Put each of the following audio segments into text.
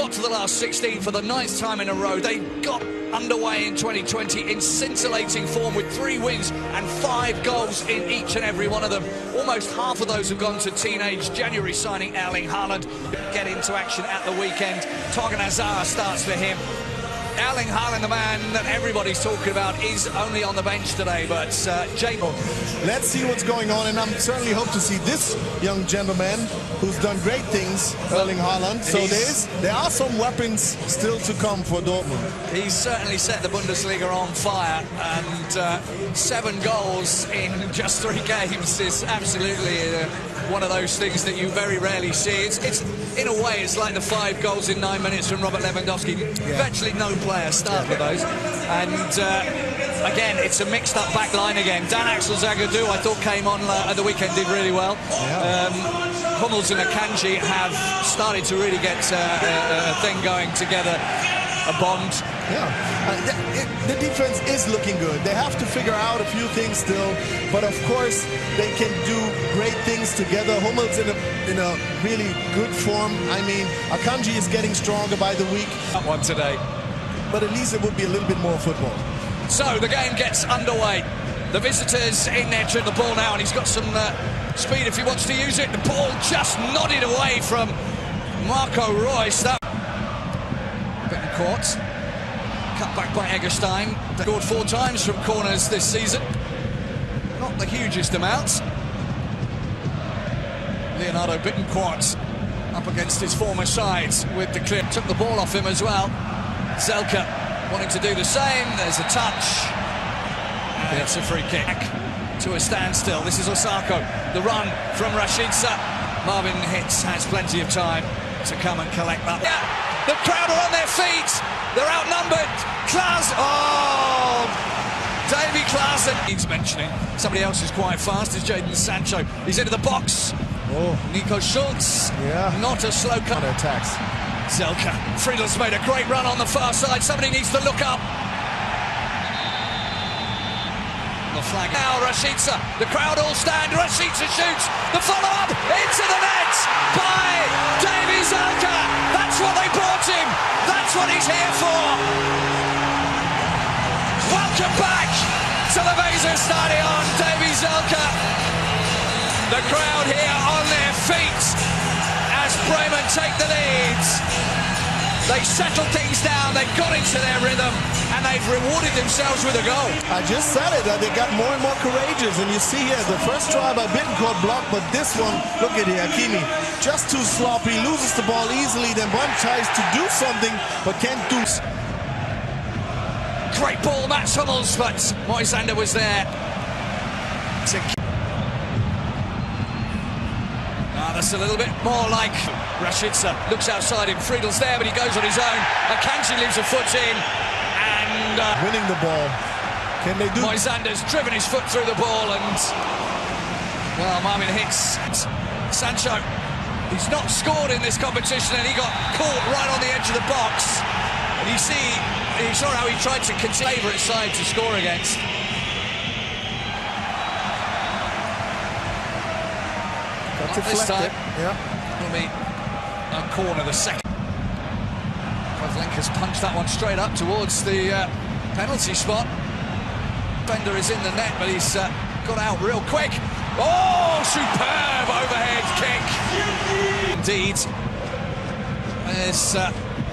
got to the last 16 for the 9th time in a row. They got underway in 2020 in scintillating form with 3 wins and 5 goals in each and every one of them. Almost half of those have gone to teenage. January signing Erling Haaland get into action at the weekend. Torgan Hazard starts for him. Erling Haaland, the man that everybody's talking about, is only on the bench today, but let's see what's going on, and I'm certainly hope to see this young gentleman who's done great things, Erling Haaland. So there are some weapons still to come for Dortmund. He's certainly set the Bundesliga on fire, and 7 goals in just 3 games is absolutely one of those things that you very rarely see. It's in a way, it's like the 5 goals in 9 minutes from Robert Lewandowski. Yeah. Virtually no player start with those. And again, it's a mixed-up back line again. Dan Axel Zagadou, I thought, came on at the weekend, did really well. Yeah. Hummels and Akanji have started to really get a thing going together, a bond. Yeah, the defense is looking good. They have to figure out a few things still, but of course they can do great things together. Hummels in a really good form. I mean, Akanji is getting stronger by the week. That one today. But at least it would be a little bit more football. So the game gets underway. The visitors in there to the ball now, and he's got some speed if he wants to use it. The ball just nodded away from Marco Reus. That Bittencourt. Cut back by Eggestein. They scored 4 times from corners this season. Not the hugest amounts. Leonardo Bittencourt up against his former sides with the clear. Took the ball off him as well. Zelka wanting to do the same. There's a touch. And it's a free kick to a standstill. This is Osako. The run from Rashica. Marvin Hitz has plenty of time to come and collect that. Yeah, the crowd are on their feet. They're outnumbered. Klaas. Oh, Davy Klaassen. He's mentioning somebody else who's quite fast is Jadon Sancho. He's into the box. Oh, Nico Schultz. Yeah. Not a slow counter attacks. Zelka. Friedl's made a great run on the far side. Somebody needs to look up. The flag now, Rashica. The crowd all stand. Rashica shoots. The follow-up into the net by Davy Zelka. That's what they brought him. That's what he's here for. Welcome back to the Weserstadion, Davy Zelka. The crowd here on their feet as Bremen take the leads. They settled things down, they got into their rhythm, and they've rewarded themselves with a goal. I just said it, they got more and more courageous, and you see here, the first try by Bittencourt blocked, but this one, look at it, Hakimi, just too sloppy, loses the ball easily, then one tries to do something, but can't do. Great ball, Mats Hummels, but Moisander was there. That's a little bit more like Rashica. Looks outside him, Friedl's there, but he goes on his own. Akanji leaves a foot in, and winning the ball. Can they do? Moisander's driven his foot through the ball, and well, Marvin Hitz. Sancho, he's not scored in this competition, and he got caught right on the edge of the box. And you saw how he tried to favourite side to score against. Not this time. Yeah. It'll be a corner, the second. Kozlenka's punched that one straight up towards the penalty spot. Bender is in the net, but he's got out real quick. Oh, superb overhead kick. Indeed. There's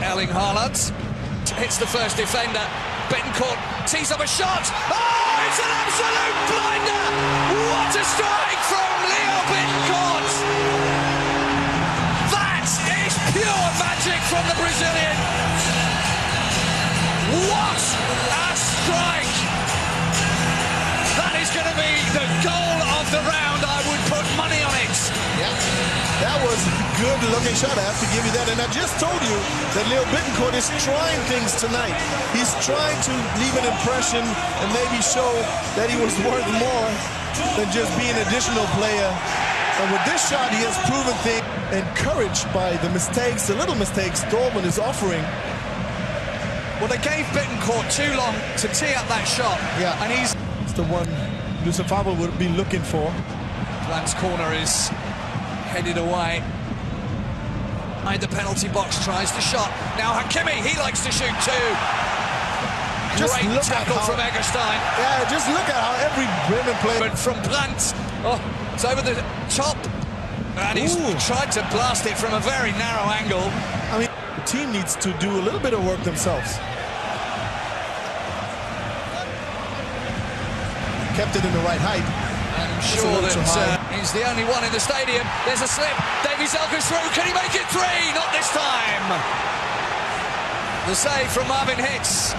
Erling Haaland. Hits the first defender. Bittencourt tees up a shot. Oh, it's an absolute blinder! What a strike from Leo Bittencourt! That is pure magic from the Brazilian. What a strike! That is going to be the goal of the round. I would put money on it. Yeah, that was a good-looking shot. I have to give you that. And I just told you that Leo Bittencourt is trying things tonight. He's trying to leave an impression and maybe show that he was worth more than just being an additional player. And with this shot, he has proven things. Encouraged by the mistakes, the little mistakes Dortmund is offering. Well, they gave Bittencourt too long to tee up that shot. Yeah, and it's the one Lucien Favre would be looking for. Plant's corner is headed away. The penalty box tries the shot. Now Hakimi, he likes to shoot too. Just Great look tackle at how, from Eggestein. Yeah, just look at how every Bremen player. From Brandt. Oh, it's over the top. And he's tried to blast it from a very narrow angle. I mean, the team needs to do a little bit of work themselves. Kept it in the right height. I'm sure that he's the only one in the stadium. There's a slip. Davy Zelka's through. Can he make it three? Not this time. The save from Marvin Hitz.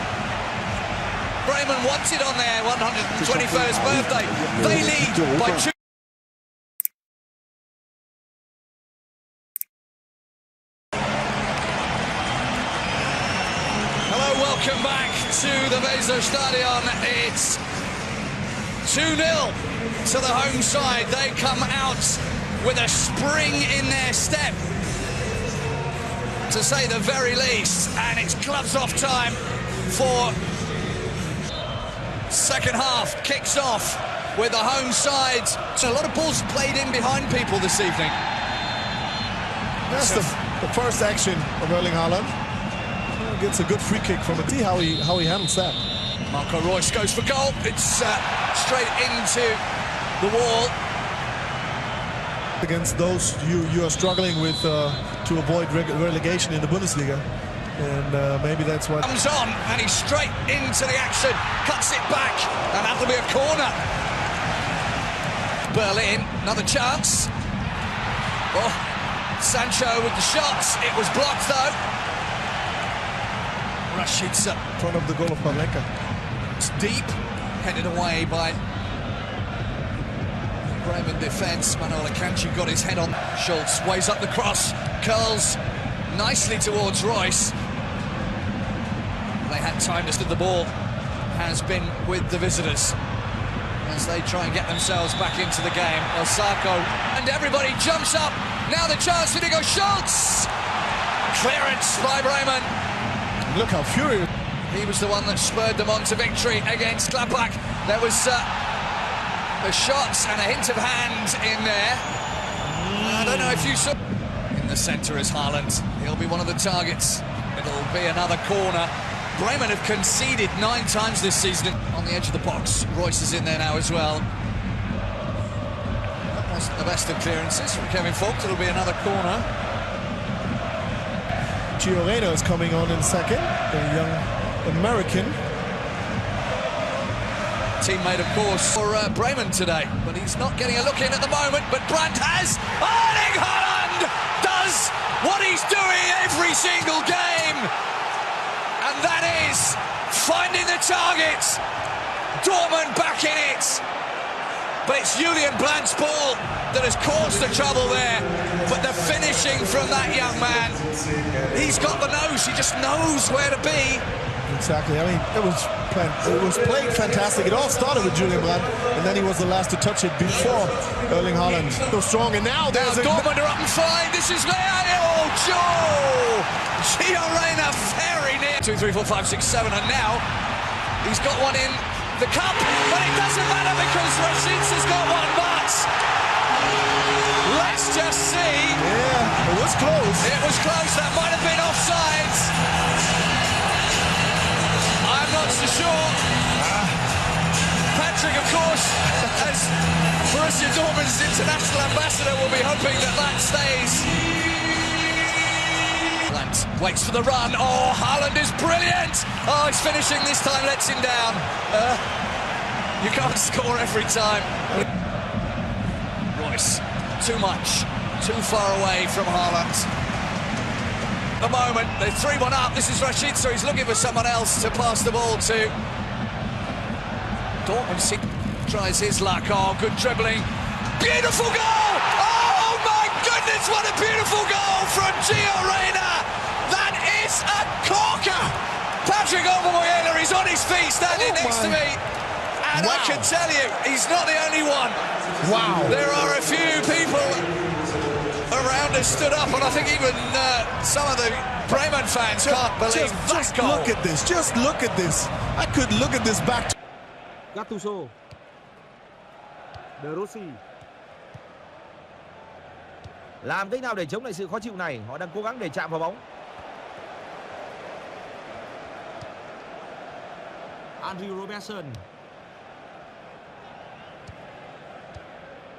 Bremen wanted on their 121st birthday. They lead by 2. Hello, welcome back to the Weserstadion. It's 2-0 to the home side. They come out with a spring in their step, to say the very least, and it's gloves off time for second half. Kicks off with the home side. So a lot of balls played in behind people this evening. That's the first action of Erling Haaland. Gets a good free kick from it. See how he handles that. Marco Reus goes for goal. It's straight into the wall. Against those you are struggling with to avoid relegation in the Bundesliga, and maybe that's what comes on, and he's straight into the action, cuts it back, and that'll be a corner. Berlin, another chance. Oh, Sancho with the shots. It was blocked though. Rashica in front of the goal of Pavlenka. It's deep, headed away by Bremen defence. Manuel Akanji got his head on. Schultz weighs up the cross, curls nicely towards Reus. They had time to the ball. Has been with the visitors as they try and get themselves back into the game. Osako and everybody jumps up. Now the chance for Nico Schultz. Clearance by Bremen. Look how furious. He was the one that spurred them on to victory against Gladbach. There was the shots and a hint of hand in there. I don't know if you saw. In the centre is Haaland. He'll be one of the targets. It'll be another corner. Bremen have conceded 9 times this season. On the edge of the box, Reus is in there now as well. That wasn't the best of clearances from Kevin Vogt. It'll be another corner. Gio Reyna is coming on in second, the young American. Teammate, of course, for Bremen today, but he's not getting a look in at the moment. But Brandt has. Erling Haaland does what he's doing every single game, and that is finding the target. Dortmund back in it, but it's Julian Brandt's ball that has caused the trouble there. But the finishing from that young man, he's got the nose. He just knows where to be. Exactly. I mean, it was played fantastic. It all started with Julian Brandt, and then he was the last to touch it before Erling Haaland. So strong, and now there's Dortmund are up and flying. This is Joe! Gio Reyna very near. 2, 3, 4, 5, 6, 7, and now he's got one in the cup, but it doesn't matter because Rashica's got one. But let's just see. Yeah, it was close. It was close. That might have been offside. I'm not so sure. Patrick, of course, as Borussia Dortmund's international ambassador, will be hoping that that stays. Brandt waits for the run. Oh, Haaland is brilliant. Oh, he's finishing this time, lets him down. You can't score every time. Reus, too much, too far away from Haaland. The moment, they're 3-1 up. This is Rashica. He's looking for someone else to pass the ball to. Dortmund tries his luck. Oh, good dribbling. Beautiful goal! Oh, my goodness, what a beautiful goal from Gio Reyna! That is a corker! Patrick Obermoyela is on his feet, standing next to me. And I can tell you, he's not the only one. Wow. There are a few people around us stood up, and I think even some of the Bremen fans can't believe that goal. Look at this. Just look at this. I could look at this back. Gattuso. De Rossi. Làm cách nào để chống lại sự khó chịu này? Họ đang cố gắng để chạm vào bóng. Andrew Robertson.